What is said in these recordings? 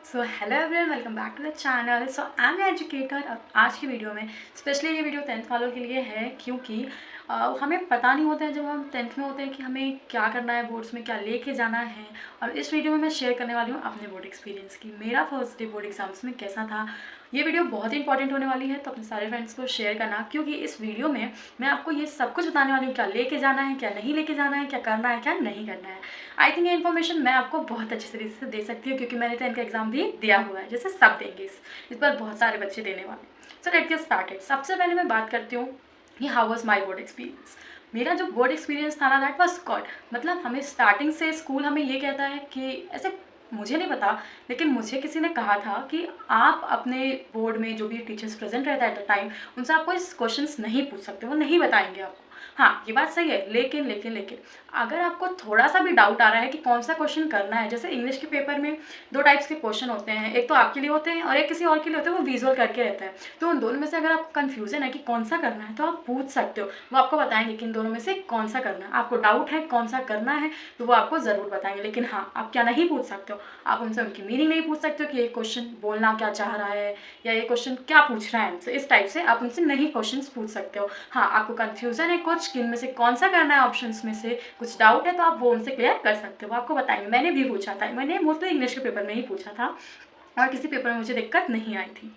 So hello everyone, welcome back to the channel. So I am educator. अब आज की video में specially ये वीडियो 10th वालों के लिए है, क्योंकि हमें पता नहीं होता है जब हम 10th में होते हैं कि हमें क्या करना है, बोर्ड्स में क्या लेके जाना है। और इस वीडियो में मैं शेयर करने वाली हूँ अपने बोर्ड एक्सपीरियंस की, मेरा फर्स्ट डे बोर्ड एग्जाम्स में कैसा था। ये वीडियो बहुत ही इंपॉर्टेंट होने वाली है, तो अपने सारे फ्रेंड्स को शेयर करना, क्योंकि इस वीडियो में मैं आपको ये सब कुछ बताने वाली हूँ, क्या लेके जाना है, क्या नहीं लेके जाना है, क्या करना है, क्या नहीं करना है। आई थिंक ये इन्फॉर्मेशन मैं आपको बहुत अच्छे तरीके से दे सकती हूँ, क्योंकि मैंने 10th का एग्जाम भी दिया हुआ है, जैसे सब देंगे इस पर बहुत सारे बच्चे देने वाले। So let's get started. सबसे पहले मैं बात करती हूँ कि how was my board experience. मेरा जो बोर्ड एक्सपीरियंस था ना, दैट वाज गॉड। मतलब हमें स्टार्टिंग से स्कूल हमें ये कहता है कि ऐसे, मुझे नहीं पता, लेकिन मुझे किसी ने कहा था कि आप अपने बोर्ड में जो भी टीचर्स प्रेजेंट रहता है एट द टाइम, उनसे आप कोई क्वेश्चंस नहीं पूछ सकते, वो नहीं बताएंगे आपको। हाँ, ये बात सही है, लेकिन लेकिन लेकिन अगर आपको थोड़ा सा भी डाउट आ रहा है कि कौन सा क्वेश्चन करना है, जैसे इंग्लिश के पेपर में दो टाइप्स के क्वेश्चन होते हैं, एक तो आपके लिए होते हैं और एक किसी और के लिए होते हैं, वो विजुअल करके रहता है। तो उन दोनों में से अगर आपको कन्फ्यूजन है कि कौन सा करना है, तो आप पूछ सकते हो, वो आपको बताएंगे कि इन दोनों में से कौन सा करना है। आपको डाउट है कौन सा करना है, तो वो आपको ज़रूर बताएंगे। लेकिन हाँ, आप क्या नहीं पूछ सकते हो, आप उनसे उनकी मीनिंग नहीं पूछ सकते हो कि ये क्वेश्चन बोलना क्या चाह रहा है, या ये क्वेश्चन क्या पूछ रहा है हमसे। इस टाइप से आप उनसे नहीं क्वेश्चन पूछ सकते हो। हाँ, आपको कन्फ्यूजन है कुछ कि इनमें से कौन सा करना है, ऑप्शंस में से कुछ डाउट है, तो आप वो उनसे क्लियर कर सकते हो, वो आपको बताएंगे। मैंने भी पूछा था, मैंने मोस्टली इंग्लिश के पेपर में ही पूछा था, और किसी पेपर में मुझे दिक्कत नहीं आई थी।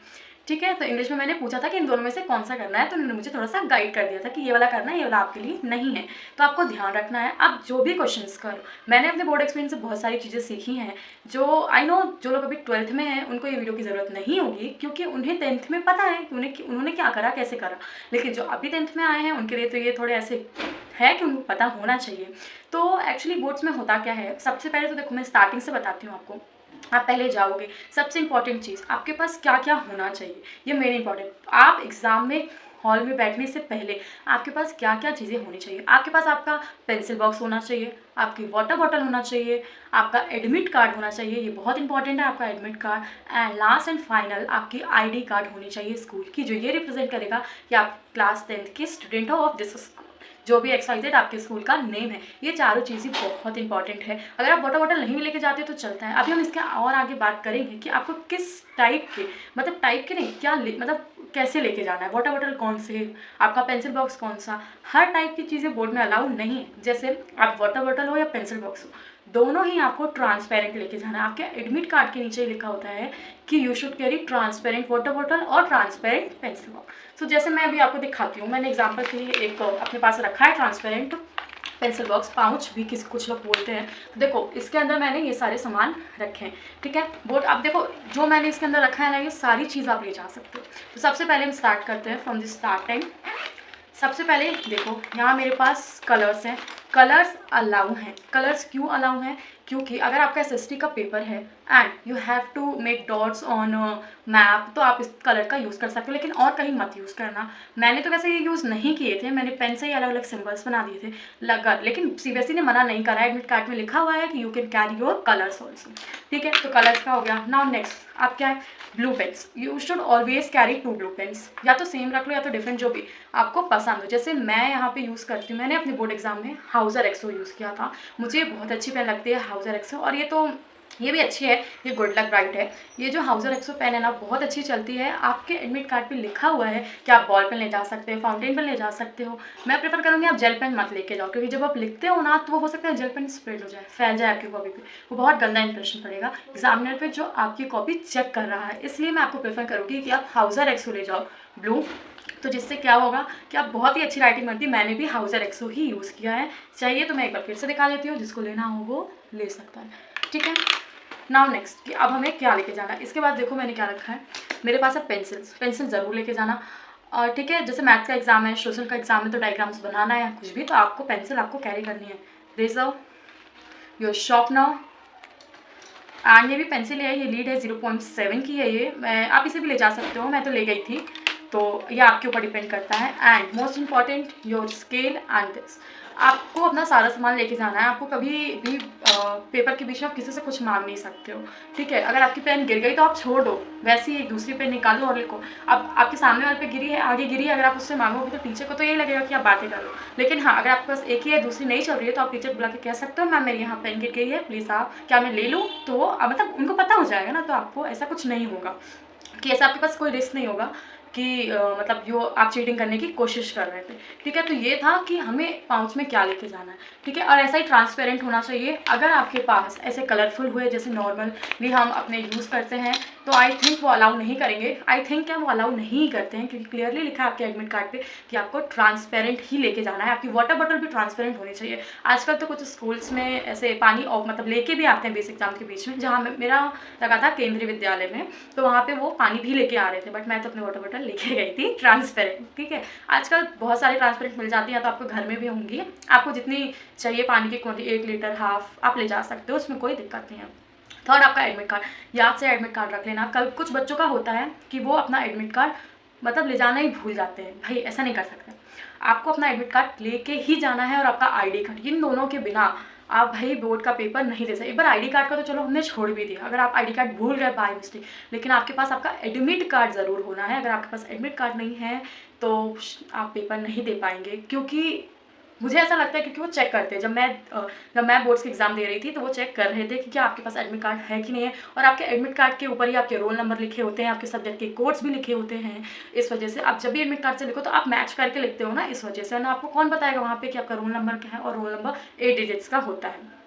ठीक है, तो इंग्लिश में मैंने पूछा था कि इन दोनों में से कौन सा करना है, तो उन्होंने मुझे थोड़ा सा गाइड कर दिया था कि ये वाला करना है, ये वाला आपके लिए नहीं है। तो आपको ध्यान रखना है, आप जो भी क्वेश्चंस करो। मैंने अपने बोर्ड एक्सपीरियंस से बहुत सारी चीज़ें सीखी हैं, जो आई नो जो लोग अभी 12th में हैं उनको ये वीडियो की ज़रूरत नहीं होगी, क्योंकि उन्हें 10th में पता है कि उन्होंने क्या करा, कैसे करा। लेकिन जो अभी 10th में आए हैं उनके लिए तो ये थोड़े ऐसे है कि उनको पता होना चाहिए। तो एक्चुअली बोर्ड्स में होता क्या है, सबसे पहले तो देखो मैं स्टार्टिंग से बताती हूँ आपको। आप पहले जाओगे, सबसे इंपॉर्टेंट चीज़ आपके पास क्या क्या होना चाहिए, ये मेन इंपॉर्टेंट। आप एग्ज़ाम में हॉल में बैठने से पहले आपके पास क्या क्या चीज़ें होनी चाहिए। आपके पास आपका पेंसिल बॉक्स होना चाहिए, आपकी वाटर बॉटल होना चाहिए, आपका एडमिट कार्ड होना चाहिए, ये बहुत इंपॉर्टेंट है, आपका admit card. And last and final आपकी आईडी कार्ड होनी चाहिए स्कूल की, जो ये रिप्रेजेंट करेगा कि आप क्लास 10th के स्टूडेंट हो ऑफ दिस स्कूल, जो भी XYZ आपके स्कूल का नेम है। ये चारों चीज़ें बहुत इंपॉर्टेंट है। अगर आप वाटर बॉटल नहीं लेके जाते तो चलता है। अभी हम इसके और आगे बात करेंगे कि आपको किस टाइप के, मतलब टाइप के नहीं, क्या मतलब कैसे लेके जाना है, वाटर बॉटल कौन से, आपका पेंसिल बॉक्स कौन सा। हर टाइप की चीज़ें बोर्ड में अलाउ नहीं है। जैसे आप वाटर बॉटल हो या पेंसिल बॉक्स हो, दोनों ही आपको ट्रांसपेरेंट लेके जाना है। आपके एडमिट कार्ड के नीचे लिखा होता है कि you should carry transparent water bottle और ट्रांसपेरेंट पेंसिल बॉक्स। सो जैसे मैं अभी आपको दिखाती हूँ, मैंने एग्जाम्पल के लिए एक अपने पास रखा है ट्रांसपेरेंट पेंसिल बॉक्स, पाउच भी कुछ लोग बोलते हैं। तो देखो इसके अंदर मैंने ये सारे सामान रखे हैं। ठीक है, बोर्ड आप देखो जो मैंने इसके अंदर रखा है ना, ये सारी चीज़ आप ले जा सकते हो। तो सबसे पहले हम स्टार्ट करते हैं फ्रॉम द स्टार्टिंग। सबसे पहले देखो यहाँ मेरे पास कलर्स हैं। कलर्स अलाउ हैं। कलर्स क्यों अलाउ हैं, क्योंकि अगर आपका SST का पेपर है and you have to make dots on map, तो आप इस कलर का यूज़ कर सकते हो, लेकिन और कहीं मत यूज़ करना। मैंने तो वैसे ये यूज़ नहीं किए थे, मैंने पेन से ही अलग अलग सिम्बल्स बना दिए थे लगा, लेकिन CBSE ने मना नहीं करा है। एडमिट कार्ड में लिखा हुआ है कि you can carry your colours also. ठीक है, तो कलर्स का हो गया। नाउ नेक्स्ट आप क्या है, blue pens. You should always carry 2 blue pens, या तो सेम रख लो या तो डिफरेंट, जो भी आपको पसंद हो। जैसे मैं यहाँ पे यूज़ करती हूँ, मैंने अपने बोर्ड एग्जाम में हाउजर एक्सो यूज़ किया था, मुझे बहुत अच्छी पेन लगती है हाउजर एक्सो। और ये भी अच्छी है, ये गुड लक ब्राइट है। ये जो हाउजर एक्सो पेन है ना, बहुत अच्छी चलती है। आपके एडमिट कार्ड पे लिखा हुआ है कि आप बॉल पेन ले जा सकते हो, फाउंटेन पेन ले जा सकते हो। मैं प्रेफर करूँगी आप जेल पेन मत लेके जाओ, क्योंकि जब आप लिखते हो ना, तो वो हो सकता है जेल पेन स्प्रेड हो जाए, फैल जाए आपकी कॉपी पे, वो बहुत गंदा इंप्रेशन पड़ेगा एग्जामिनर पे जो आपकी कॉपी चेक कर रहा है। इसलिए मैं आपको प्रेफर करूँगी कि आप हाउजर एक्सो ले जाओ ब्लू, तो जिससे क्या होगा कि आप बहुत ही अच्छी राइटिंग बनती है। मैंने भी हाउजर एक्सो ही यूज़ किया है। चाहिए तो मैं एक बार फिर से दिखा देती हूँ, जिसको लेना हो वो ले सकता है। ठीक है, नाउ नेक्स्ट कि अब हमें क्या लेके जाना है। इसके बाद देखो मैंने क्या रखा है, मेरे पास है पेंसिल्स। पेंसिल ज़रूर लेके जाना। और ठीक है, जैसे मैथ्स का एग्जाम है, सोशल का एग्जाम है, तो डायग्राम्स बनाना है कुछ भी, तो आपको पेंसिल आपको कैरी करनी है। रेजर, योर शार्पनर, एंड ये भी पेंसिल है, ये लीड है 0.7 की है ये। आप इसे भी ले जा सकते हो, मैं तो ले गई थी, तो ये आपके ऊपर डिपेंड करता है। And most important your scale and this. आपको अपना सारा सामान लेके जाना है, आपको कभी भी पेपर के बीच में आप किसी से कुछ मांग नहीं सकते हो, ठीक है। अगर आपकी पेन गिर गई तो आप छोड़ दो, वैसे ही एक दूसरी पेन निकालो और लिखो। अब आपके सामने वाले पे गिरी है, आगे गिरी है, अगर आप उससे मांगोगे तो टीचर को तो यही लगेगा कि आप बातें करो। लेकिन हाँ, अगर आपके पास एक ही है, दूसरी नहीं चल रही है, तो आप टीचर बुला के कह सकते हो मैम मेरी यहाँ पेन गिर गई है, प्लीज़ आप क्या मैं ले लूँ, तो मतलब उनको पता हो जाएगा ना, तो आपको ऐसा कुछ नहीं होगा कि ऐसा आपके पास कोई रिस्क नहीं होगा कि मतलब जो आप चीटिंग करने की कोशिश कर रहे थे, ठीक है। तो ये था कि हमें पाउच में क्या लेके जाना है, ठीक है। और ऐसा ही ट्रांसपेरेंट होना चाहिए। अगर आपके पास ऐसे कलरफुल हुए जैसे नॉर्मली हम अपने यूज़ करते हैं, तो आई थिंक वो अलाउ नहीं करेंगे। आई थिंक क्या वो अलाउ नहीं करते हैं, क्योंकि क्लियरली लिखा है आपके एडमिट कार्ड पे कि आपको ट्रांसपेरेंट ही लेके जाना है। आपकी वाटर बॉटल भी ट्रांसपेरेंट होनी चाहिए। आजकल तो कुछ स्कूल्स में ऐसे पानी और मतलब लेके भी आते हैं बेसिक एग्जाम के बीच में, जहाँ मेरा लगा था केंद्रीय विद्यालय में, तो वहाँ पे वो पानी भी लेके आ रहे थे, बट मैं तो अपनी वाटर बॉटल लेके गई थी ट्रांसपेरेंट, ठीक है। आजकल बहुत सारे ट्रांसपेरेंट मिल जाती हैं, तो आपको घर में भी होंगी। आपको जितनी चाहिए पानी की क्वांटिटी, 1 लीटर, हाफ, आप ले जा सकते हो, उसमें कोई दिक्कत नहीं है। थर्ड, आपका एडमिट कार्ड, याद से एडमिट कार्ड रख लेना। कल कुछ बच्चों का होता है कि वो अपना एडमिट कार्ड मतलब ले जाना ही भूल जाते हैं। भाई ऐसा नहीं कर सकते, आपको अपना एडमिट कार्ड लेके ही जाना है, और आपका आईडी कार्ड, इन दोनों के बिना आप भाई बोर्ड का पेपर नहीं दे सकते। एक बार आईडी कार्ड का तो चलो हमने छोड़ भी दिया, अगर आप आईडी कार्ड भूल गए बाय मिस्टेक, लेकिन आपके पास आपका एडमिट कार्ड ज़रूर होना है। अगर आपके पास एडमिट कार्ड नहीं है तो आप पेपर नहीं दे पाएंगे, क्योंकि मुझे ऐसा लगता है क्योंकि वो चेक करते हैं। जब मैं बोर्ड्स की एग्ज़ाम दे रही थी, तो वो चेक कर रहे थे कि क्या आपके पास एडमिट कार्ड है कि नहीं है, और आपके एडमिट कार्ड के ऊपर ही आपके रोल नंबर लिखे होते हैं, आपके सब्जेक्ट के कोड्स भी लिखे होते हैं। इस वजह से आप जब भी एडमिट कार्ड से लिखो तो आप मैच करके लिखते हो ना, इस वजह से ना आपको कौन बताएगा वहाँ पे कि आपका रोल नंबर क्या है, और रोल नंबर 8 डिजिट्स का होता है,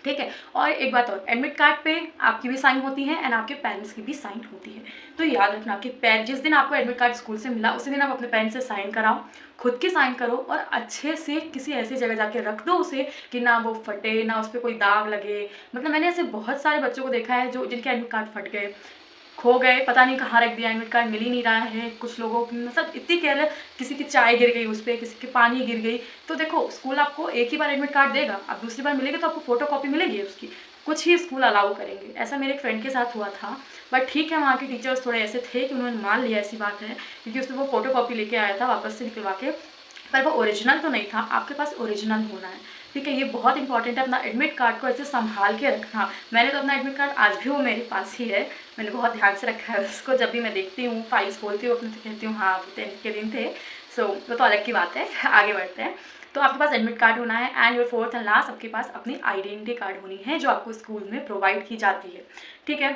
ठीक है। और एक बात और, एडमिट कार्ड पे आपकी भी साइन होती है एंड आपके पेरेंट्स की भी साइन होती है। तो याद रखना कि जिस दिन आपको एडमिट कार्ड स्कूल से मिला, उसी दिन आप अपने पेरेंट्स से साइन कराओ, खुद की साइन करो, और अच्छे से किसी ऐसी जगह जाके रख दो उसे कि ना वो फटे, ना उस पर कोई दाग लगे। मतलब मैंने ऐसे बहुत सारे बच्चों को देखा है जो जिनके एडमिट कार्ड फट गए, खो गए, पता नहीं कहाँ रख दिया, एडमिट कार्ड मिल ही नहीं रहा है। कुछ लोगों की मतलब इतनी केयर, किसी की चाय गिर गई उस पर, किसी की पानी गिर गई। तो देखो स्कूल आपको एक ही बार एडमिट कार्ड देगा, अब दूसरी बार मिलेगी तो आपको फोटो कॉपी मिलेगी उसकी, कुछ ही स्कूल अलाउ करेंगे। ऐसा मेरे एक फ्रेंड के साथ हुआ था, बट ठीक है वहाँ के टीचर्स थोड़े ऐसे थे कि उन्होंने मान लिया ऐसी बात है, क्योंकि उसमें वो फोटो कॉपी लेके आया था वापस से निकलवा के, पर वो ओरिजिनल तो नहीं था। आपके पास ओरिजिनल होना है, ठीक है। ये बहुत इंपॉर्टेंट है, अपना एडमिट कार्ड को ऐसे संभाल के रखना। मैंने तो अपना एडमिट कार्ड आज भी वो मेरे पास ही है, मैंने बहुत ध्यान से रखा है उसको। जब भी मैं देखती हूँ, फाइल्स खोलती हूँ अपने, तो कहती हूँ हाँ 10th के दिन थे। सो वो तो अलग की बात है, आगे बढ़ते हैं। तो आपके पास एडमिट कार्ड होना है, and your fourth and last, आपके पास अपनी आइडेंटिटी कार्ड होनी है, जो आपको स्कूल में प्रोवाइड की जाती है, ठीक है।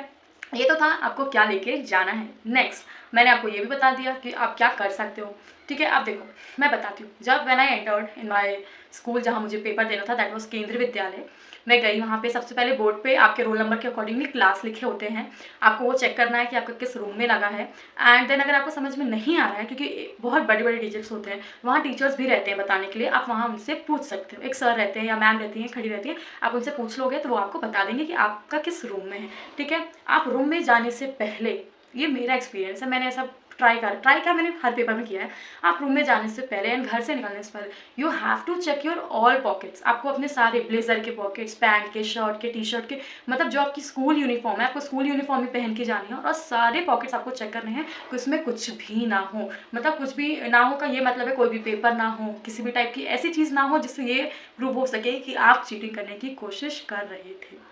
ये तो था आपको क्या लेके जाना है। नेक्स्ट मैंने आपको ये भी बता दिया कि आप क्या कर सकते हो, ठीक है। अब देखो मैं बताती हूँ, जब when I entered in my school, जहाँ मुझे पेपर देना था, दैट वाज केंद्रीय विद्यालय, मैं गई वहाँ पे। सबसे पहले बोर्ड पे आपके रोल नंबर के अकॉर्डिंगली क्लास लिखे होते हैं, आपको वो चेक करना है कि आपका किस रूम में लगा है। एंड देन अगर आपको समझ में नहीं आ रहा है, क्योंकि बहुत बड़े बड़े टीचर्स होते हैं, वहाँ टीचर्स भी रहते हैं बताने के लिए, आप वहाँ उनसे पूछ सकते हो। एक सर रहते हैं या मैम रहती हैं, खड़ी रहती है, आप उनसे पूछ लोगे तो वो आपको बता देंगे कि आपका किस रूम में है, ठीक है। आप रूम में जाने से पहले, ये मेरा एक्सपीरियंस है, मैंने ऐसा ट्राई किया, मैंने हर पेपर में किया है। आप रूम में जाने से पहले एंड घर से निकलने से पहले you have to check your all pockets. आपको अपने सारे ब्लेजर के पॉकेट्स, पैंट के, शर्ट के, टी शर्ट के, मतलब जो आपकी स्कूल यूनिफॉर्म है, आपको स्कूल यूनिफॉर्म ही पहन के जानी है, और सारे पॉकेट्स आपको चेक करने हैं कि उसमें कुछ भी ना हो। मतलब कुछ भी ना हो का ये मतलब है कोई भी पेपर ना हो, किसी भी टाइप की ऐसी चीज़ ना हो जिससे ये प्रूव हो सके कि आप चीटिंग करने की कोशिश कर रहे थे,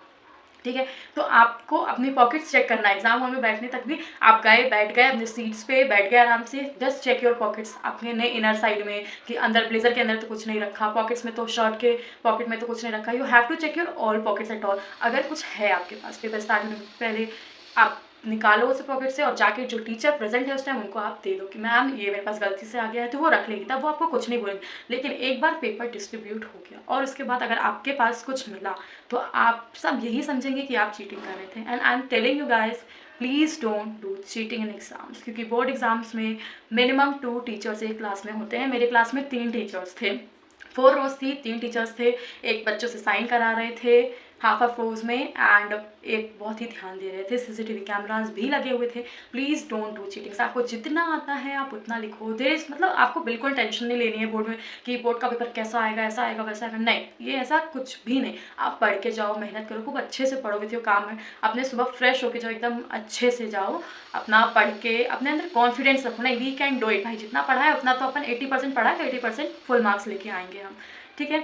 ठीक है। तो आपको अपनी पॉकेट्स चेक करना है। एग्जाम हॉल में बैठने तक भी आप बैठ गए अपने सीट्स पे, बैठ गए आराम से, जस्ट चेक योर पॉकेट्स अपने इनर साइड में, कि अंदर ब्लेजर के अंदर तो कुछ नहीं रखा, पॉकेट्स में तो, शर्ट के पॉकेट में तो कुछ नहीं रखा। You have to check your all pockets at all. अगर कुछ है आपके पास, पेपर स्टार्ट होने से पहले आप निकालो उस पॉकेट से, और जाके जो टीचर प्रेजेंट है उस टाइम उनको आप दे दो कि मैम ये मेरे पास गलती से आ गया है, तो वो रख लेगी, तब वो आपको कुछ नहीं बोलेंगे। लेकिन एक बार पेपर डिस्ट्रीब्यूट हो गया और उसके बाद अगर आपके पास कुछ मिला, तो आप सब यही समझेंगे कि आप चीटिंग कर रहे थे। And I am telling you guys, please don't do cheating in exams, क्योंकि बोर्ड एग्जाम्स में मिनिमम 2 टीचर्स एक क्लास में होते हैं। मेरे क्लास में 3 टीचर्स थे, 4 रोज थी, 3 टीचर्स थे, एक बच्चों से साइन करा रहे थे हाफ ऑफ रोज में, एंड एक बहुत ही ध्यान दे रहे थे, सीसीटीवी कैमरास भी लगे हुए थे। Please don't do cheatings. आपको जितना आता है आप उतना लिखो। देयर इज मतलब आपको बिल्कुल टेंशन नहीं लेनी है बोर्ड में कि बोर्ड का पेपर कैसा आएगा, ऐसा आएगा, वैसा आएगा, नहीं, ये ऐसा कुछ भी नहीं। आप पढ़ के जाओ, मेहनत करो, खूब अच्छे से पढ़ो विथ योर काम है, अपने सुबह फ्रेश होके जाओ, एकदम अच्छे से जाओ, अपना पढ़ के अपने अंदर कॉन्फिडेंस रखो, नहीं वी कैन डू इट। भाई जितना पढ़ा है उतना तो अपन 80% पढ़ा है, तो 80% फुल मार्क्स लेके आएंगे हम, ठीक है।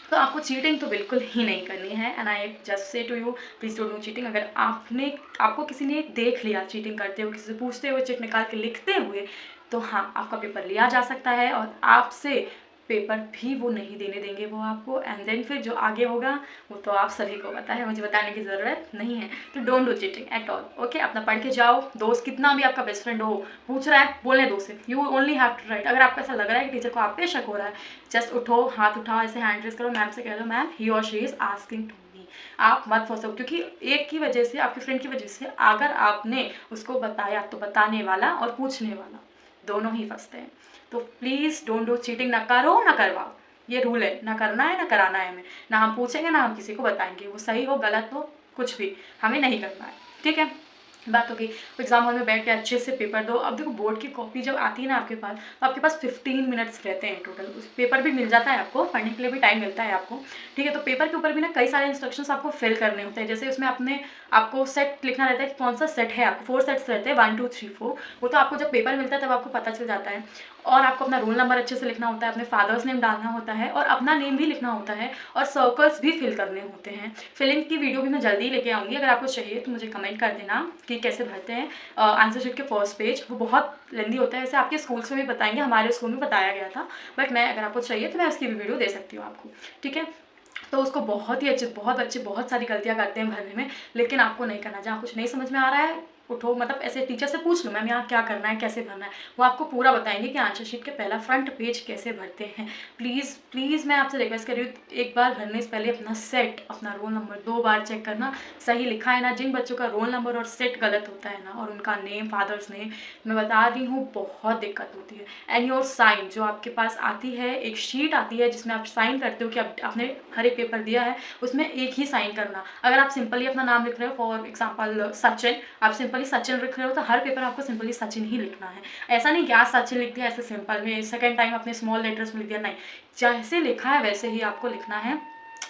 तो आपको चीटिंग तो बिल्कुल ही नहीं करनी है, and I just say to you please don't do cheating. अगर आपको किसी ने देख लिया चीटिंग करते हुए, किसी से पूछते हुए, चिट निकाल के लिखते हुए, तो हाँ, आपका पेपर लिया जा सकता है और आपसे पेपर भी वो नहीं देने देंगे वो आपको। एंड देन फिर जो आगे होगा वो तो आप सभी को पता है, मुझे बताने की ज़रूरत नहीं है। तो don't do cheating at all, okay. अपना पढ़ के जाओ। दोस्त कितना भी आपका बेस्ट फ्रेंड हो, पूछ रहा है, बोलने दो उसे, you only have to write. अगर आपको ऐसा लग रहा है कि टीचर को आप पे शक हो रहा है, जस्ट उठो, हाथ उठाओ, ऐसे हैंड रेस करो, मैम से कह दो मैम ही और she is asking to me. आप मत फंसो, क्योंकि एक की वजह से, आपके फ्रेंड की वजह से अगर आपने उसको बताया तो बताने वाला और पूछने वाला दोनों ही फंसते हैं। तो प्लीज़ डोंट डू चीटिंग, ना करो ना करवाओ। ये रूल है, ना करना है ना कराना है हमें, ना हम पूछेंगे ना हम किसी को बताएंगे, वो सही हो गलत हो कुछ भी हमें नहीं करना है, ठीक है। बात होगी एग्जाम हॉल में बैठ के अच्छे से पेपर दो। अब देखो बोर्ड की कॉपी जब आती है ना आपके पास, तो आपके पास 15 मिनट्स रहते हैं टोटल। उस पेपर भी मिल जाता है आपको, पढ़ने के लिए भी टाइम मिलता है आपको, ठीक है। तो पेपर के ऊपर भी ना कई सारे इंस्ट्रक्शंस आपको फिल करने होते हैं। जैसे उसमें आपको सेट लिखना रहता है कि कौन सा सेट है, आपको 4 सेट्स रहते हैं, 1 2 3 4। वो तो आपको जब पेपर मिलता है तब आपको पता चल जाता है। और आपको अपना रोल नंबर अच्छे से लिखना होता है, अपने फादर्स नेम डालना होता है और अपना नेम भी लिखना होता है, और सर्कल्स भी फिल करने होते हैं। फिलिंग की वीडियो भी मैं जल्दी ही लेके आऊँगी, अगर आपको चाहिए तो मुझे कमेंट कर देना कि कैसे भरते हैं आंसर शीट के फर्स्ट पेज। वो बहुत लेंदी होता है, वैसे आपके स्कूल्स में भी बताएंगे, हमारे स्कूल में बताया गया था, बट मैं अगर आपको चाहिए तो मैं उसकी भी वीडियो दे सकती हूँ आपको, ठीक है। तो उसको बहुत ही अच्छे, बहुत अच्छे, बहुत सारी गलतियाँ करते हैं भरने में, लेकिन आपको नहीं करना। जहाँ कुछ नहीं समझ में आ रहा है उठो, मतलब ऐसे टीचर से पूछ लो मैम यहाँ क्या करना है, कैसे भरना है, वो आपको पूरा बताएंगे कि आंसर शीट के पहला फ्रंट पेज कैसे भरते हैं। प्लीज़ प्लीज़ मैं आपसे रिक्वेस्ट कर रही हूँ, एक बार भरने से पहले अपना सेट, अपना रोल नंबर 2 बार चेक करना सही लिखा है ना। जिन बच्चों का रोल नंबर और सेट गलत होता है ना, और उनका नेम, फादर्स नेम, मैं बता रही हूँ बहुत दिक्कत होती है। एंड योर साइन, जो आपके पास आती है, एक शीट आती है जिसमें आप साइन करते हो कि आपने हर एक पेपर दिया है, उसमें एक ही साइन करना। अगर आप सिंपली अपना नाम लिख रहे हो, फॉर एग्जाम्पल सचिन, आप सिंपली सचिन लिख रहे हो, तो हर पेपर आपको सिंपली सचिन ही लिखना है। ऐसा नहीं कि आज सचिन लिख दिया ऐसे सिंपल में, सेकंड टाइम अपने स्मॉल लेटर्स में लिख दिया, नहीं, जैसे लिखा है वैसे ही आपको लिखना है।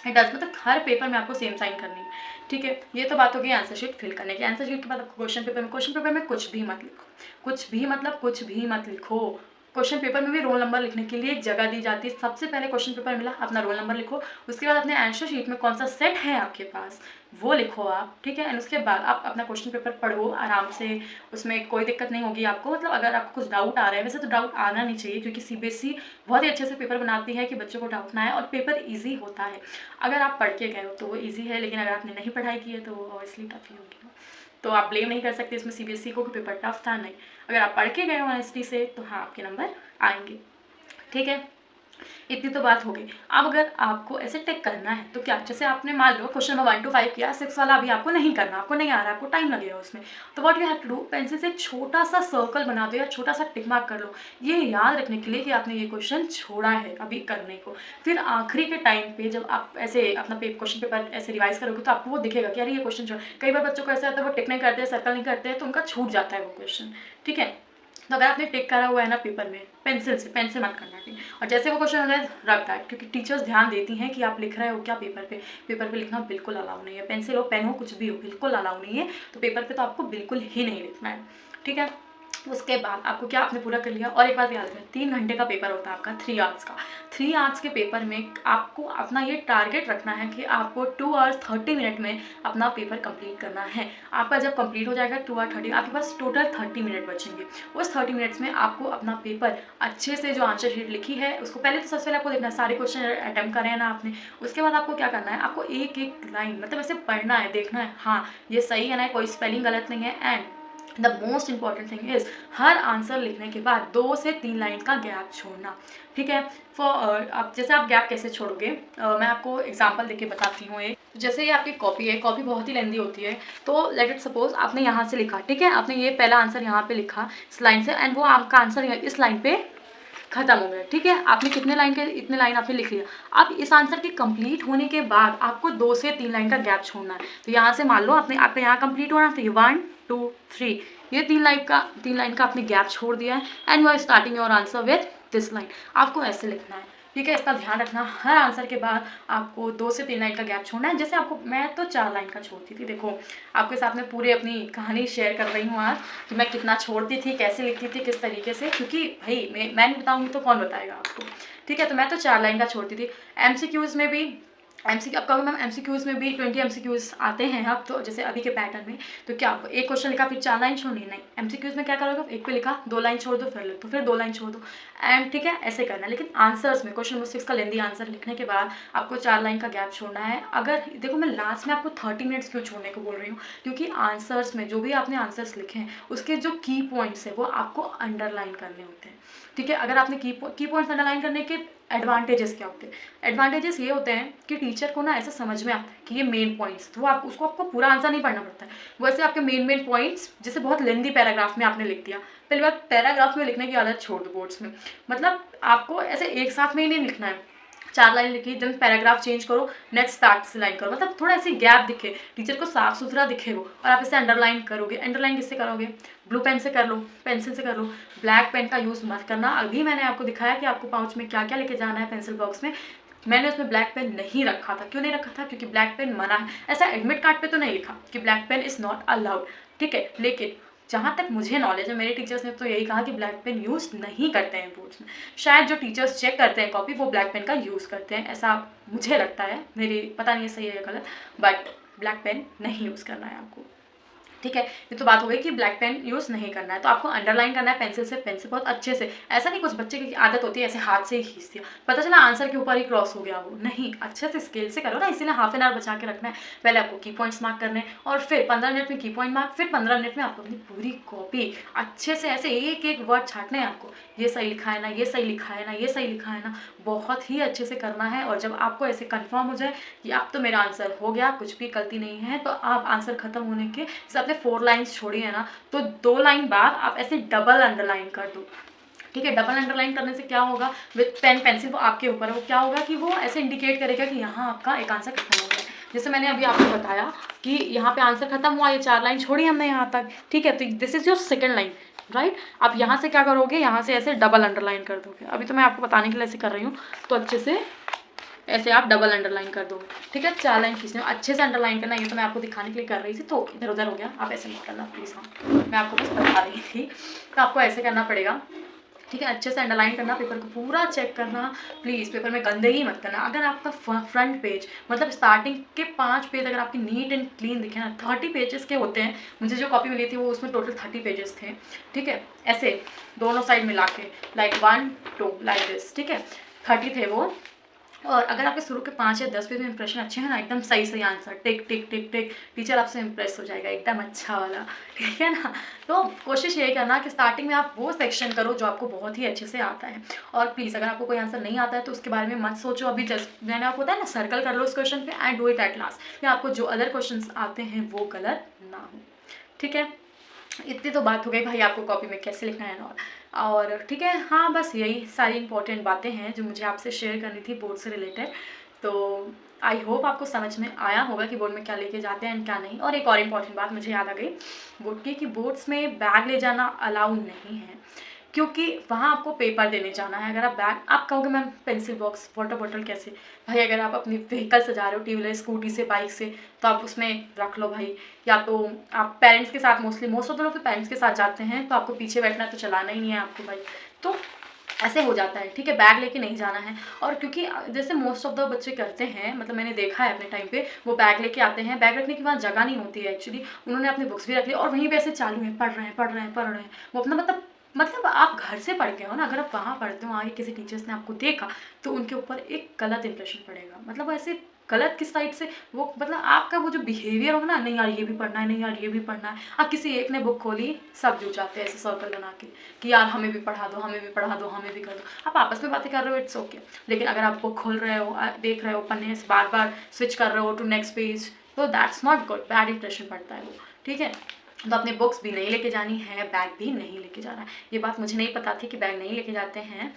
इट डज, मतलब हर पेपर में आपको सेम साइन करनी है, ठीक है। ये तो बात होगी आंसर शीट फिल करने की। आंसर शीट के बाद आपको क्वेश्चन पेपर में कुछ भी मत लिखो, कुछ भी मतलब कुछ भी मत लिखो। क्वेश्चन पेपर में भी रोल नंबर लिखने के लिए एक जगह दी जाती है। सबसे पहले क्वेश्चन पेपर मिला, अपना रोल नंबर लिखो, उसके बाद अपने आंसर शीट में कौन सा सेट है आपके पास वो लिखो आप, ठीक है। एंड उसके बाद आप अपना क्वेश्चन पेपर पढ़ो आराम से, उसमें कोई दिक्कत नहीं होगी आपको। मतलब अगर आपको कुछ डाउट आ रहा है, वैसे तो डाउट आना नहीं चाहिए, क्योंकि सीबीएसई बहुत ही अच्छे से पेपर बनाती है कि बच्चों को डाउट ना आए, और पेपर ईजी होता है। अगर आप पढ़ के गए हो तो वो ईजी है, लेकिन अगर आपने नहीं पढ़ाई की है तो वो ऑब्वियसली टफ ही होगी। तो आप ब्लेम नहीं कर सकते इसमें सीबीएसई को कि पेपर टफ था, नहीं। अगर आप पढ़ के गए हो ऑनेस्टी से तो हाँ, आपके नंबर आएंगे, ठीक है। इतनी तो बात हो गई। अब अगर आपको ऐसे टिक करना है तो क्या, जैसे आपने मान लो क्वेश्चन नंबर 1 to 5 किया, 6 वाला अभी आपको नहीं करना, आपको नहीं आ रहा, आपको टाइम लगेगा उसमें, तो what you have to do, pencil से एक छोटा सा सर्कल बना दो या छोटा सा टिक मार्क कर लो, ये याद रखने के लिए कि आपने ये क्वेश्चन छोड़ा है अभी करने को। फिर आखिरी के टाइम पे जब आप ऐसे अपना क्वेश्चन पेपर ऐसे रिवाइज करोगे तो आपको वो दिखेगा कि अरे ये क्वेश्चन छोड़ा। कई बार बच्चों को ऐसा होता है वो टिक नहीं करते, सर्कल नहीं करते, तो उनका छूट जाता है वो क्वेश्चन, ठीक है। तो अगर आपने टिक करा हुआ है ना पेपर में, पेंसिल मत करना, ठीक। और जैसे वो क्वेश्चन होता है रख दैट, क्योंकि टीचर्स ध्यान देती हैं कि आप लिख रहे हो क्या पेपर पे लिखना बिल्कुल अलाउ नहीं है। पेंसिल हो, पेन हो, कुछ भी हो, बिल्कुल अलाउ नहीं है। तो पेपर पे तो आपको बिल्कुल ही नहीं लिखना है, ठीक है। उसके बाद आपको क्या, आपने पूरा कर लिया। और एक बात याद रखें, 3 घंटे का पेपर होता है आपका, 3 आवर्स का। 3 आवर्स के पेपर में आपको अपना ये टारगेट रखना है कि आपको 2 आवर्स 30 मिनट में अपना पेपर कंप्लीट करना है। आपका जब कंप्लीट हो जाएगा 2 आवर 30, आपके पास टोटल 30 मिनट बचेंगे। उस 30 मिनट्स में आपको अपना पेपर अच्छे से, जो आंसर शीट लिखी है उसको पहले तो सबसे पहले आपको देखना है सारे क्वेश्चन अटैम्प्ट करे हैं ना आपने। उसके बाद आपको क्या करना है, आपको एक एक लाइन मतलब ऐसे पढ़ना है, देखना है हाँ ये सही है ना, कोई स्पेलिंग गलत नहीं है। And the most important thing is, her answer लिखने के बाद 2 से 3 लाइन का गैप छोड़ना, ठीक है। आप जैसे आप गैप कैसे छोड़ोगे, मैं आपको एग्जांपल देके बताती हूँ। एक जैसे ये आपकी कॉपी है, कॉपी बहुत ही लेंदी होती है, तो लेट इट सपोज आपने यहाँ से लिखा, ठीक है, आपने ये पहला आंसर यहाँ पे लिखा इस लाइन से, एंड वो आपका आंसर इस लाइन पे खत्म हो गया, ठीक है। आपने कितने लाइन के, इतने लाइन आपने लिख लिया। अब इस आंसर के कंप्लीट होने के बाद आपको 2 से 3 लाइन का गैप छोड़ना है। तो यहाँ से मान लो आपका यहाँ कंप्लीट होना, तो ये 1 2 3, ये 3 लाइन का आपने गैप छोड़ दिया है। And you are starting your answer with this line. आपको ऐसे लिखना है, ठीक है। इसका ध्यान रखना, हर आंसर के बाद आपको 2 से 3 लाइन का गैप छोड़ना है। जैसे आपको, मैं तो 4 लाइन का छोड़ती थी, देखो आपके साथ में पूरी अपनी कहानी शेयर कर रही हूँ आज कि मैं कितना छोड़ती थी, कैसे लिखती थी, किस तरीके से, क्योंकि भाई मैं नहीं बताऊँगी तो कौन बताएगा आपको, ठीक है। तो मैं तो 4 लाइन का छोड़ती थी। एमसीक्यूज़ में भी अब कहोगे मैम एमसीक्यूज़ में भी 20 एमसीक्यूज़ आते हैं अब तो, जैसे अभी के पैटर्न में, तो क्या आपको एक क्वेश्चन लिखा फिर 4 लाइन छोड़नी? नहीं, एमसीक्यूज़ में क्या करोगे, एक पे लिखा 2 लाइन छोड़ दो, फिर लिख दो, फिर 2 लाइन छोड़ दो, एंड ठीक है ऐसे करना है। लेकिन आंसर्स में क्वेश्चन नंबर 6 का लेंदी आंसर लिखने के बाद आपको 4 लाइन का गैप छोड़ना है। अगर देखो मैं लास्ट में आपको 30 मिनट्स क्यों छोड़ने को बोल रही हूँ, क्योंकि आंसर्स में जो भी आपने आंसर्स लिखे हैं उसके जो की पॉइंट्स है वो आपको अंडरलाइन करने होते हैं, ठीक है। अगर आपने की पॉइंट्स अंडरलाइन करने के एडवांटेजेस क्या होते हैं? एडवांटेजेस ये होते हैं कि टीचर को ना ऐसा समझ में आता है कि ये मेन पॉइंट्स, तो आप उसको आपको पूरा आंसर नहीं पढ़ना पड़ता है, वैसे आपके मेन पॉइंट्स जैसे बहुत लेंदी पैराग्राफ में आपने लिख दिया। पहली बात, पैराग्राफ में लिखने की आदत छोड़ दो बोर्ड्स में, मतलब आपको ऐसे एक साथ में ही नहीं लिखना है। 4 लाइन लिखी, देन पैराग्राफ चेंज करो, नेक्स्ट स्टार्ट से लाइन करो, मतलब थोड़ा ऐसे गैप दिखे, टीचर को साफ सुथरा दिखे वो, और आप इसे अंडरलाइन करोगे। अंडरलाइन किससे करोगे? ब्लू पेन से कर लो, पेंसिल से कर लो, ब्लैक पेन का यूज़ मत करना। अभी मैंने आपको दिखाया कि आपको पाउच में क्या क्या लेके जाना है पेंसिल बॉक्स में, मैंने उसमें ब्लैक पेन नहीं रखा था। क्यों नहीं रखा था? क्योंकि ब्लैक पेन मना है। ऐसा एडमिट कार्ड पे तो नहीं लिखा कि black pen is not allowed, ठीक है। लेकिन जहाँ तक मुझे नॉलेज है, मेरे टीचर्स ने तो यही कहा कि ब्लैक पेन यूज़ नहीं करते हैं बोर्ड्स में। शायद जो टीचर्स चेक करते हैं कॉपी वो ब्लैक पेन का यूज़ करते हैं, ऐसा मुझे लगता है, मेरी पता नहीं है सही है या गलत, बट ब्लैक पेन नहीं यूज़ करना है आपको, ठीक है। ये तो बात हो गई कि ब्लैक पेन यूज़ नहीं करना है, तो आपको अंडरलाइन करना है पेंसिल से, पेन से बहुत अच्छे से। ऐसा नहीं कुछ बच्चे की आदत होती है ऐसे हाथ से ही खींच दिया, पता चला आंसर के ऊपर ही क्रॉस हो गया वो, नहीं, अच्छे से स्केल से करो ना, इसीलिए हाफ एन आवर बचा के रखना है। पहले आपको की पॉइंट्स मार्क करने हैं, और फिर 15 मिनट में की पॉइंट मार्क, फिर 15 मिनट में आपको अपनी पूरी कॉपी अच्छे से ऐसे एक एक वर्ड छाटने हैं आपको, ये सही लिखा है ना, ये सही लिखा है ना, ये सही लिखा है ना, बहुत ही अच्छे से करना है। और जब आपको ऐसे कंफर्म हो जाए कि अब तो मेरा आंसर हो गया, कुछ भी गलती नहीं है, तो आप आंसर खत्म होने के, जैसे आपने 4 लाइन्स छोड़ी है ना, तो 2 लाइन बाद आप ऐसे डबल अंडरलाइन कर दो, ठीक है। डबल अंडरलाइन करने से क्या होगा, विद पेन पेंसिल वो आपके ऊपर है, वो क्या होगा कि वो ऐसे इंडिकेट करेगा कि यहाँ आपका एक आंसर खत्म हो गया। जैसे मैंने अभी आपको बताया कि यहाँ पे आंसर खत्म हुआ, ये 4 लाइन छोड़ी हमने यहाँ तक, ठीक है। तो this is your second line, right. आप यहाँ से क्या करोगे, यहाँ से ऐसे डबल अंडरलाइन कर दोगे। अभी तो मैं आपको बताने के लिए ऐसे कर रही हूँ, तो अच्छे से ऐसे आप डबल अंडरलाइन कर दोगे, ठीक है। 4 लाइन खींचने अच्छे से अंडरलाइन करना, ये तो मैं आपको दिखाने के लिए कर रही थी, तो इधर उधर हो गया, आप ऐसे मत करना प्लीज़। हाँ, मैं आपको बस बता रही थी, तो आपको ऐसे करना पड़ेगा, ठीक है। अच्छे से अंडरलाइन करना, पेपर को पूरा चेक करना, प्लीज़ पेपर में गंदगी मत करना। अगर आपका फ्रंट पेज मतलब स्टार्टिंग के 5 पेज अगर आपकी नीट एंड क्लीन दिखे ना, 30 पेजेस के होते हैं, मुझे जो कॉपी मिली थी वो उसमें टोटल 30 पेजेस थे, ठीक है। ऐसे दोनों साइड मिला के लाइक 1 2 लाइक दिस, ठीक है, 30 थे वो। और अगर आपके शुरू के 5 या 10 पेज में इंप्रेशन अच्छे हैं ना, एकदम सही सही आंसर, टिक टिक टिक टिक, टीचर आपसे इंप्रेस हो जाएगा एकदम अच्छा वाला, ठीक है ना। तो कोशिश यही करना कि स्टार्टिंग में आप वो सेक्शन करो जो आपको बहुत ही अच्छे से आता है। और प्लीज़ अगर आपको कोई आंसर नहीं आता है तो उसके बारे में मत सोचो, अभी जस्ट मैंने आपको बताया ना, सर्कल कर लो उस क्वेश्चन पे and do it at last, या आपको जो अदर क्वेश्चन आते हैं वो गलत ना हो, ठीक है। इतनी तो बात हो गई भाई आपको कॉपी में कैसे लिखना है और ठीक है। हाँ, बस यही सारी इंपॉर्टेंट बातें हैं जो मुझे आपसे शेयर करनी थी बोर्ड से रिलेटेड। तो आई होप आपको समझ में आया होगा कि बोर्ड में क्या लेके जाते हैं एंड क्या नहीं। और एक और इम्पॉर्टेंट बात मुझे याद आ गई बोर्ड की, कि बोर्ड्स में बैग ले जाना अलाउ नहीं है, क्योंकि वहाँ आपको पेपर देने जाना है। अगर आप बैग, आप कहोगे ma'am pencil box water bottle कैसे, भाई अगर आप अपनी व्हीकल से जा रहे हो, टू व्हीलर स्कूटी से बाइक से, तो आप उसमें रख लो भाई। या तो आप पेरेंट्स के साथ, मोस्ट ऑफ द लोग तो पेरेंट्स के साथ जाते हैं, तो आपको पीछे बैठना है तो चलाना ही नहीं है आपको भाई, तो ऐसे हो जाता है, ठीक है। बैग लेके नहीं जाना है। और क्योंकि जैसे मोस्ट ऑफ द बच्चे करते हैं, मतलब मैंने देखा है अपने टाइम पे, वो बैग लेके आते हैं, बैग रखने के बाद जगह नहीं होती है एक्चुअली, उन्होंने अपनी बुक्स भी रख ली और वहीं पे ऐसे चालू है, पढ़ रहे हैं वो अपना मतलब आप घर से पढ़ के हो ना, अगर आप वहाँ पढ़ते हो, आगे किसी टीचर्स ने आपको देखा तो उनके ऊपर एक गलत इंप्रेशन पड़ेगा। मतलब ऐसे गलत किस साइड से, वो मतलब आपका वो जो बिहेवियर हो ना, नहीं यार ये भी पढ़ना है, नहीं यार ये भी पढ़ना है। अब किसी एक ने बुक खोली, सब जुट जाते हैं ऐसे सर्कल बना के कि यार हमें भी पढ़ा दो, हमें भी पढ़ा दो, हमें भी कर दो। आप आपस में बातें कर रहे हो, इट्स ओके। लेकिन अगर आप बुक खोल रहे हो, देख रहे हो, पन्ने से बार बार स्विच कर रहे हो टू नेक्स्ट पेज, तो that's not good, bad impression पड़ता है वो, ठीक है। तो अपने बुक्स भी नहीं लेके जानी है, बैग भी नहीं लेके जाना है। ये बात मुझे नहीं पता थी कि बैग नहीं लेके जाते हैं,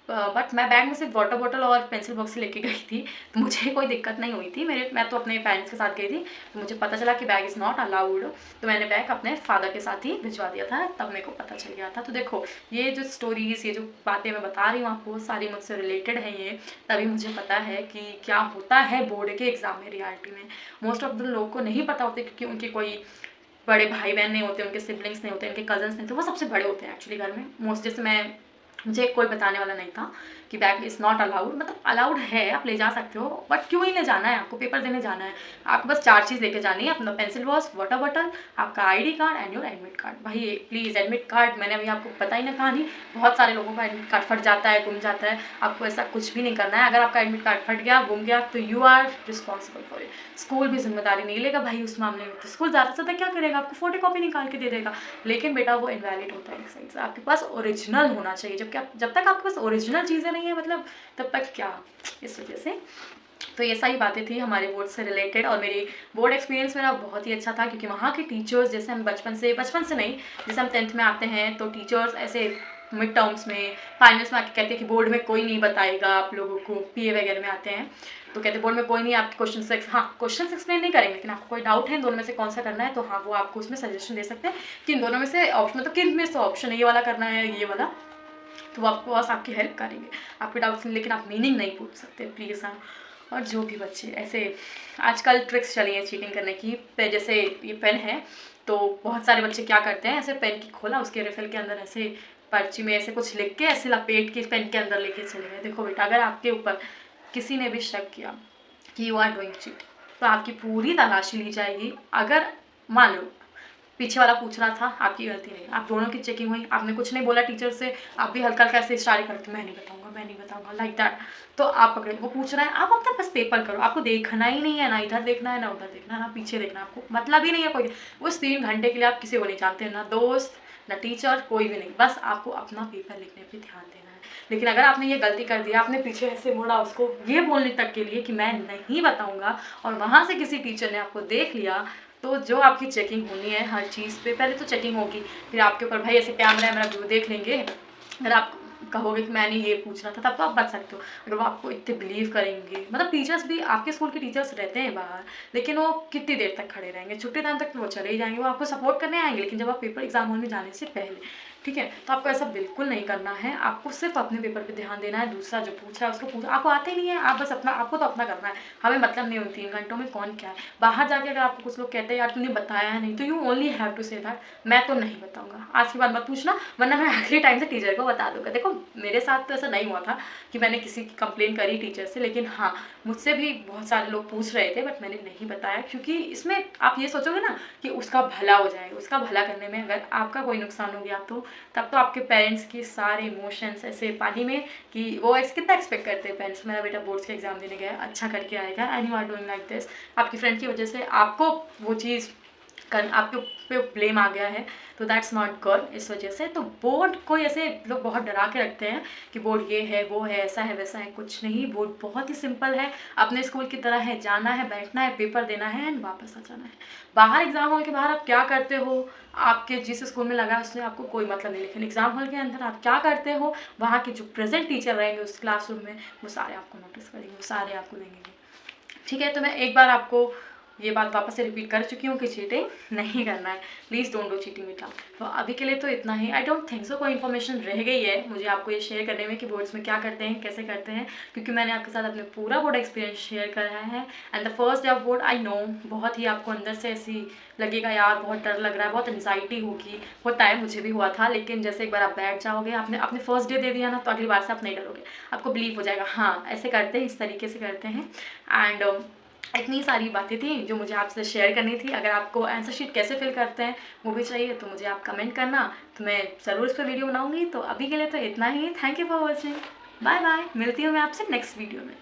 बट मैं बैग में सिर्फ वाटर बॉटल और पेंसिल बॉक्स लेके गई थी, तो मुझे कोई दिक्कत नहीं हुई थी। मैं तो अपने पेरेंट्स के साथ गई थी, तो मुझे पता चला कि बैग इज़ नॉट अलाउड, तो मैंने बैग अपने फादर के साथ ही भिजवा दिया था, तब मेरे को पता चल गया था। तो देखो, ये जो स्टोरीज़, ये जो बातें मैं बता रही हूँ आपको, सारी मुझसे रिलेटेड है ये, तभी मुझे पता है कि क्या होता है बोर्ड के एग्ज़ाम में रियलिटी में। मोस्ट ऑफ द लोग को नहीं पता होते, क्योंकि उनके कोई बड़े भाई बहन नहीं होते, उनके सिबलिंग्स नहीं होते, उनके कजन्स नहीं होते, वो सबसे बड़े होते हैं एक्चुअली घर में। जैसे मुझे कोई बताने वाला नहीं था कि कि बैग इज़ नॉट अलाउड, मतलब अलाउड है, आप ले जा सकते हो, बट क्यों ही ले जाना है, आपको पेपर देने जाना है। आपको बस 4 चीज़ लेके जानी है, अपना पेंसिल बॉक्स, वाटर बॉटल, आपका ID card and your admit card. भाई प्लीज़ एडमिट कार्ड, मैंने अभी आपको बताई ना कहानी, बहुत सारे लोगों का एडमिट कार्ड फट जाता है, गुम जाता है। आपको ऐसा कुछ भी नहीं करना है। अगर आपका एडमिट कार्ड फट गया, गुम गया, तो you are responsible for it. School भी जिम्मेदारी नहीं लेगा भाई उस मामले में। तो स्कूल ज़्यादा से ज़्यादा क्या करेगा, आपको फोटो कॉपी निकाल के दे देगा, लेकिन बेटा वो इनवैलिड होता है एक साइड से। आपके पास ओरिजिनल होना चाहिए, जब तक आपके पास ओरिजिनल चीज़ें नहीं है, मतलब तब तक क्या। इस वजह से तो ये सारी बातें थी हमारे बोर्ड से रिलेटेड। और मेरी बोर्ड एक्सपीरियंस मेरा बहुत ही अच्छा था, क्योंकि वहाँ के टीचर्स, जैसे हम बचपन से नहीं, जैसे हम 10th में आते हैं तो टीचर्स ऐसे मिड टर्म्स में, फाइनल्स में आके कहते हैं कि बोर्ड में कोई नहीं बताएगा आप लोगों को। पीए वगैरह में आते हैं तो कहते हैं बोर्ड में कोई नहीं आपके क्वेश्चन एक्सप्लेन नहीं करेंगे, लेकिन आपको कोई डाउट है इन दोनों में से कौन सा करना है, तो हाँ वो आपको उसमें सजेशन दे सकते हैं कि इन दोनों में से ऑप्शन, मतलब किन में से ऑप्शन है, ये वाला करना है ये वाला, तो वो आपको बस आपकी हेल्प करेंगे आपके डाउट्स, लेकिन आप मीनिंग नहीं पूछ सकते प्लीज़। हाँ, और जो भी बच्चे ऐसे आजकल ट्रिक्स चली हैं चीटिंग करने की, जैसे ये पेन है तो बहुत सारे बच्चे क्या करते हैं, ऐसे पेन की खोला, उसके रिफिल के अंदर ऐसे पर्ची में ऐसे कुछ लिख के ऐसे लपेट के पेन के अंदर लेके चले गए। देखो बेटा, अगर आपके ऊपर किसी ने भी शक किया कि यू आर डूइंग चीट, तो आपकी पूरी तलाशी ली जाएगी। अगर मान लो पीछे वाला पूछ रहा था, आपकी गलती नहीं, आप दोनों की चेकिंग हुई, आपने कुछ नहीं बोला टीचर से, आप भी हल्का हल्का ऐसे इशारे करते मैं नहीं बताऊंगा लाइक दैट, तो आप पकड़े, वो पूछ रहा है, आप अपना बस पेपर करो, आपको देखना ही नहीं है, ना इधर देखना है ना उधर देखना है ना पीछे देखना, आपको मतलब ही नहीं है कोई। उस 3 घंटे के लिए आप किसी को नहीं जानते, ना दोस्त ना टीचर, कोई भी नहीं, बस आपको अपना पेपर लिखने पर ध्यान देना है। लेकिन अगर आपने ये गलती कर दिया, आपने पीछे ऐसे मुड़ा उसको ये बोलने तक के लिए कि मैं नहीं बताऊंगा, और वहाँ से किसी टीचर ने आपको देख लिया, तो जो आपकी चेकिंग होनी है हर चीज़ पे, पहले तो चेकिंग होगी, फिर आपके ऊपर भाई ऐसे कैमरा व्यू देख लेंगे। अगर आप कहोगे कि मैंने ये पूछना था, तब तो आप बच सकते हो। अगर वो आपको इतने बिलीव करेंगे, मतलब टीचर्स भी, आपके स्कूल के टीचर्स रहते हैं बाहर, लेकिन वो कितनी देर तक खड़े रहेंगे, छुट्टी टाइम तक तो वो चले ही जाएंगे, वो आपको सपोर्ट करने आएंगे, लेकिन जब आप पेपर एग्जाम हॉल में जाने से पहले, ठीक है, तो आपको ऐसा बिल्कुल नहीं करना है। आपको सिर्फ अपने पेपर पे ध्यान देना है, दूसरा जो पूछा है उसको पूछा, आपको आते ही नहीं है, आप बस अपना, आपको तो अपना करना है, हमें मतलब नहीं उन 3 घंटों में कौन क्या है। बाहर जाके अगर आपको कुछ लोग कहते हैं यार तूने बताया है नहीं, तो you only have to say that मैं तो नहीं बताऊंगा, आज के बाद मत पूछना, वरना मैं अगले टाइम से टीचर को बता दूंगा। देखो मेरे साथ तो ऐसा नहीं हुआ था कि मैंने किसी की कंप्लेन करी टीचर से, लेकिन हाँ मुझसे भी बहुत सारे लोग पूछ रहे थे, बट मैंने नहीं बताया, क्योंकि इसमें आप ये सोचोगे ना कि उसका भला हो जाएगा, उसका भला करने में अगर आपका कोई नुकसान हो गया तो तब तो आपके पेरेंट्स की सारे इमोशंस ऐसे पानी में, कि वो कितना एक्सपेक्ट करते हैं पेरेंट्स, मेरा बेटा बोर्ड्स के एग्जाम देने गया अच्छा करके आएगा, and you are doing like this, आपकी फ्रेंड की वजह से आपको वो चीज़ आपके पे ब्लेम आ गया है, तो दैट्स नॉट गुड। इस वजह से तो बोर्ड को ऐसे लोग बहुत डरा के रखते हैं कि बोर्ड ये है वो है ऐसा है वैसा है, कुछ नहीं, बोर्ड बहुत ही सिंपल है, अपने स्कूल की तरह है, जाना है बैठना है पेपर देना है एंड वापस आ जाना है। बाहर एग्जाम हॉल के बाहर आप क्या करते हो, आपके जिस स्कूल में लगा है उससे आपको कोई मतलब नहीं, लेकिन एग्जाम हॉल के अंदर आप क्या करते हो, वहाँ के जो प्रेजेंट टीचर रहेंगे उस क्लासरूम में, वो सारे आपको नोटिस करेंगे, वो सारे आपको देंगे। ठीक है, तो मैं एक बार आपको ये बात वापस से रिपीट कर चुकी हूँ कि चीटिंग नहीं करना है, प्लीज़ डोंट डू चीटिंग बेटा। तो अभी के लिए तो इतना ही। आई डोंट थिंक सो कोई इन्फॉर्मेशन रह गई है मुझे आपको ये शेयर करने में कि बोर्ड्स में क्या करते हैं कैसे करते हैं, क्योंकि मैंने आपके साथ अपने पूरा बोर्ड एक्सपीरियंस शेयर करा है। And the first day of board I know बहुत ही आपको अंदर से ऐसी लगेगा यार बहुत डर लग रहा है, बहुत एंजाइटी होगी, बहुत टाइम मुझे भी हुआ था, लेकिन जैसे एक बार आप बैठ जाओगे, आपने अपने फर्स्ट डे दे दिया ना, तो अगली बार से आप नहीं डरोगे, आपको बिलीव हो जाएगा हाँ ऐसे करते हैं, इस तरीके से करते हैं। एंड इतनी सारी बातें थी जो मुझे आपसे शेयर करनी थी। अगर आपको आंसर शीट कैसे फिल करते हैं वो भी चाहिए तो मुझे आप कमेंट करना, तो मैं ज़रूर इस पर वीडियो बनाऊंगी। तो अभी के लिए तो इतना ही। Thank you for watching, bye bye, मिलती हूँ मैं आपसे नेक्स्ट वीडियो में।